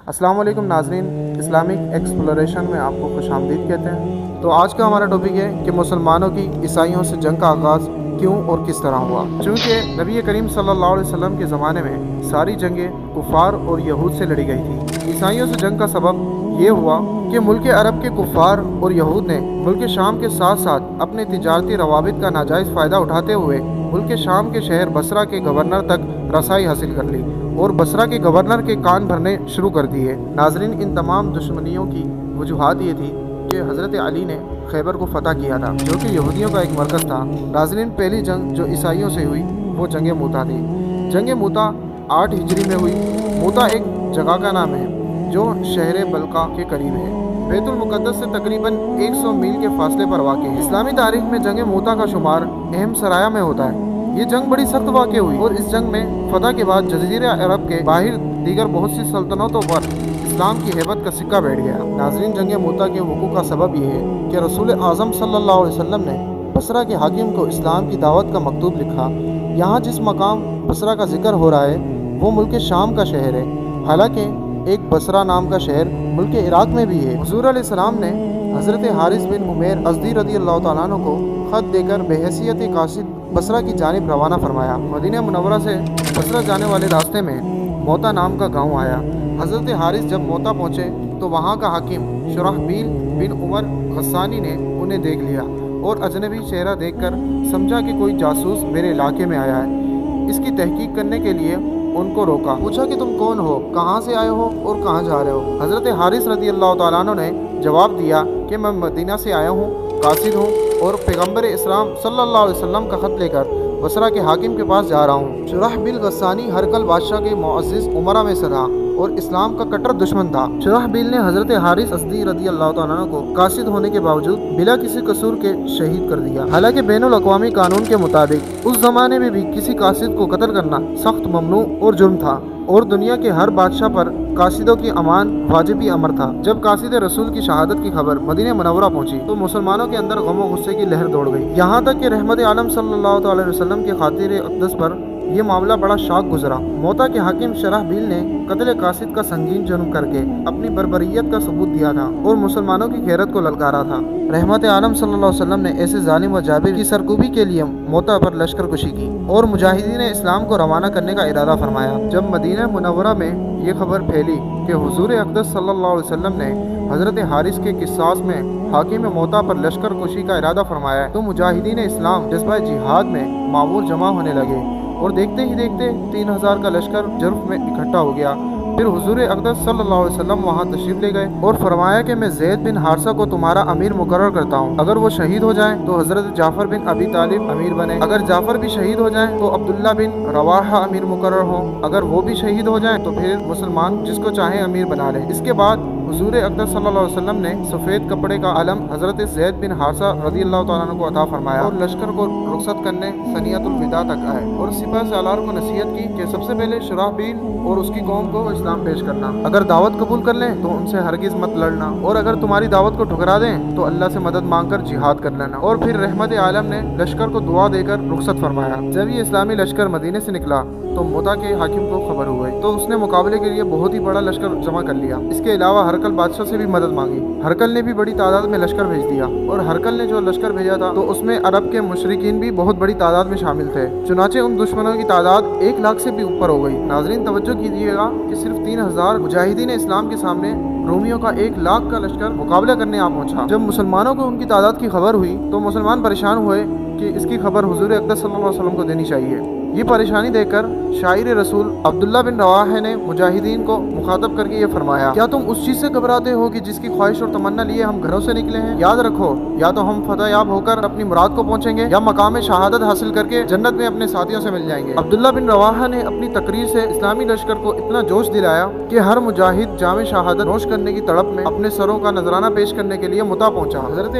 السلام علیکم ناظرین، اسلامک ایکسپلوریشن میں آپ کو خوش آمدید کہتے ہیں۔ تو آج کا ہمارا ٹاپک ہے کہ مسلمانوں کی عیسائیوں سے جنگ کا آغاز کیوں اور کس طرح ہوا۔ چونکہ نبی کریم صلی اللہ علیہ وسلم کے زمانے میں ساری جنگیں کفار اور یہود سے لڑی گئی تھیں۔ عیسائیوں سے جنگ کا سبب یہ ہوا کہ ملک عرب کے کفار اور یہود نے ملک شام کے ساتھ ساتھ اپنے تجارتی روابط کا ناجائز فائدہ اٹھاتے ہوئے ملک شام کے شہر بصرہ کے گورنر تک رسائی حاصل کر لی اور بصرہ کے گورنر کے کان بھرنے شروع کر دیے۔ ناظرین، ان تمام دشمنیوں کی وجوہات یہ تھی کہ حضرت علی نے خیبر کو فتح کیا تھا، جو کہ یہودیوں کا ایک مرکز تھا۔ ناظرین، پہلی جنگ جو عیسائیوں سے ہوئی وہ جنگ موتا تھی۔ جنگ موتا 8 ہجری میں ہوئی۔ موتا ایک جگہ کا نام ہے جو شہر بلقا کے قریب ہے، بیت المقدس سے تقریباً 100 میل کے فاصلے پر واقع ہے۔ اسلامی تاریخ میں جنگ موتا کا شمار اہم سرایہ میں ہوتا ہے۔ یہ جنگ بڑی سخت واقع ہوئی اور اس جنگ میں فتح کے بعد جزیرہ عرب کے باہر دیگر بہت سی سلطنتوں پر اسلام کی ہیبت کا سکہ بیٹھ گیا۔ ناظرین، جنگ موتا کے وقوع کا سبب یہ ہے کہ رسول اعظم صلی اللہ علیہ وسلم نے بصرہ کے حاکم کو اسلام کی دعوت کا مکتوب لکھا۔ یہاں جس مقام بصرہ کا ذکر ہو رہا ہے وہ ملک شام کا شہر ہے، حالانکہ ایک بصرہ نام کا شہر ملک عراق میں بھی ہے۔ حضور علیہ السلام نے حضرت حارث بن عمیر ازدی رضی اللہ تعالیٰ عنہ کو خط دے کر بحیثیت قاصد بصرہ کی جانب روانہ فرمایا۔ مدینہ منورہ سے بصرہ جانے والے راستے میں موتا نام کا گاؤں آیا۔ حضرت حارث جب موتا پہنچے تو وہاں کا حاکم شرحبیل بن عمر غسانی نے انہیں دیکھ لیا اور اجنبی چہرہ دیکھ کر سمجھا کہ کوئی جاسوس میرے علاقے میں آیا ہے۔ اس کی تحقیق کرنے کے لیے ان کو روکا، پوچھا کہ تم کون ہو، کہاں سے آئے ہو اور کہاں جا رہے ہو؟ حضرت حارث رضی اللہ تعالیٰ عنہ نے جواب دیا کہ میں مدینہ سے آیا ہوں، قاصد ہوں اور پیغمبر اسلام صلی اللہ علیہ وسلم کا خط لے کر بصرہ کے حاکم کے پاس جا رہا ہوں۔ شرحبیل غسانی ہرقل بادشاہ کے معزز عمرہ میں سے تھا اور اسلام کا کٹر دشمن تھا۔ شرحبیل نے حضرت حارث ازدی رضی اللہ تعالیٰ عنہ کو قاصد ہونے کے باوجود بلا کسی قصور کے شہید کر دیا۔ حالانکہ بین الاقوامی قانون کے مطابق اس زمانے میں بھی کسی قاصد کو قتل کرنا سخت ممنوع اور جرم تھا اور دنیا کے ہر بادشاہ پر قاصدوں کی امان واجبی امر تھا۔ جب قاصد رسول کی شہادت کی خبر مدینہ منورہ پہنچی تو مسلمانوں کے اندر غم و غصے کی لہر دوڑ گئی، یہاں تک کہ رحمت عالم صلی اللہ تعالی وسلم کے خاطر اقدس پر یہ معاملہ بڑا شاک گزرا۔ موتا کے حاکم شرحبیل نے قتل قاصد کا سنگین جرم کر کے اپنی بربریت کا ثبوت دیا تھا اور مسلمانوں کی غیرت کو للکارا تھا۔ رحمت عالم صلی اللہ علیہ وسلم نے ایسے ظالم و جابر کی سرکوبی کے لیے موتا پر لشکر کشی کی اور مجاہدین اسلام کو روانہ کرنے کا ارادہ فرمایا۔ جب مدینہ منورہ میں یہ خبر پھیلی کہ حضور اقدس صلی اللہ علیہ وسلم نے حضرت حارث کے قصاص میں حاکم موتا پر لشکر کشی کا ارادہ فرمایا تو مجاہدین اسلام جذبہ جہاد میں معمول جمع ہونے لگے اور دیکھتے ہی دیکھتے 3000 کا لشکر جرف میں اکٹھا ہو گیا۔ پھر حضور اقدس صلی اللہ علیہ وسلم وہاں تشریف لے گئے اور فرمایا کہ میں زید بن حارثہ کو تمہارا امیر مقرر کرتا ہوں، اگر وہ شہید ہو جائیں تو حضرت جعفر بن ابی طالب امیر بنے، اگر جعفر بھی شہید ہو جائیں تو عبداللہ بن رواحہ امیر مقرر ہوں، اگر وہ بھی شہید ہو جائیں تو پھر مسلمان جس کو چاہیں امیر بنا لیں۔ اس کے بعد حضور اقدس صلی اللہ علیہ وسلم نے سفید کپڑے کا علم حضرت زید بن حارثہ رضی اللہ تعالیٰ عنہ کو عطا فرمایا اور لشکر کو رخصت کرنے ثنیۃ الوداع تک آئے اور سپہ سالار کو نصیحت کی کہ سب سے پہلے شرحبیل اور اس کی قوم کو اسلام پیش کرنا، اگر دعوت قبول کر لیں تو ان سے ہرگز مت لڑنا اور اگر تمہاری دعوت کو ٹھکرا دیں تو اللہ سے مدد مانگ کر جہاد کر لینا۔ اور پھر رحمت عالم نے لشکر کو دعا دے کر رخصت فرمایا۔ جب یہ اسلامی لشکر مدینے سے نکلا تو موتا کے حاکم کو خبر ہو گئی تو اس نے مقابلے کے لیے بہت ہی بڑا لشکر جمع کر لیا۔ اس کے علاوہ ہرقل بادشاہ سے بھی مدد مانگی۔ ہرقل نے بھی بڑی تعداد میں لشکر بھیج دیا اور ہرقل نے جو لشکر بھیجا تھا تو اس میں عرب کے مشرکین بھی بہت بڑی تعداد میں شامل تھے، چنانچہ ان دشمنوں کی تعداد 1 لاکھ سے بھی اوپر ہو گئی۔ ناظرین، توجہ کیجیے گا کہ صرف 3000 مجاہدین اسلام کے سامنے رومیوں کا 1 لاکھ کا لشکر مقابلہ کرنے آ پہنچا۔ جب مسلمانوں کو ان کی تعداد کی خبر ہوئی تو مسلمان پریشان ہوئے کہ اس کی خبر حضور اقدس صلی اللہ علیہ وسلم کو دینی چاہیے۔ یہ پریشانی دیکھ کر شاعر رسول عبداللہ بن رواحہ نے مجاہدین کو مخاطب کر کے یہ فرمایا، کیا تم اس چیز سے گھبراتے ہو کہ جس کی خواہش اور تمنا لیے ہم گھروں سے نکلے ہیں؟ یاد رکھو، یا تو ہم فتح یاب ہو کر اپنی مراد کو پہنچیں گے یا مقام شہادت حاصل کر کے جنت میں اپنے ساتھیوں سے مل جائیں گے۔ عبداللہ بن رواحہ نے اپنی تقریر سے اسلامی لشکر کو اتنا جوش دلایا کہ ہر مجاہد جام شہادت نوش کرنے کی تڑپ میں اپنے سروں کا نذرانہ پیش کرنے کے لیے متا پہنچا۔ حضرت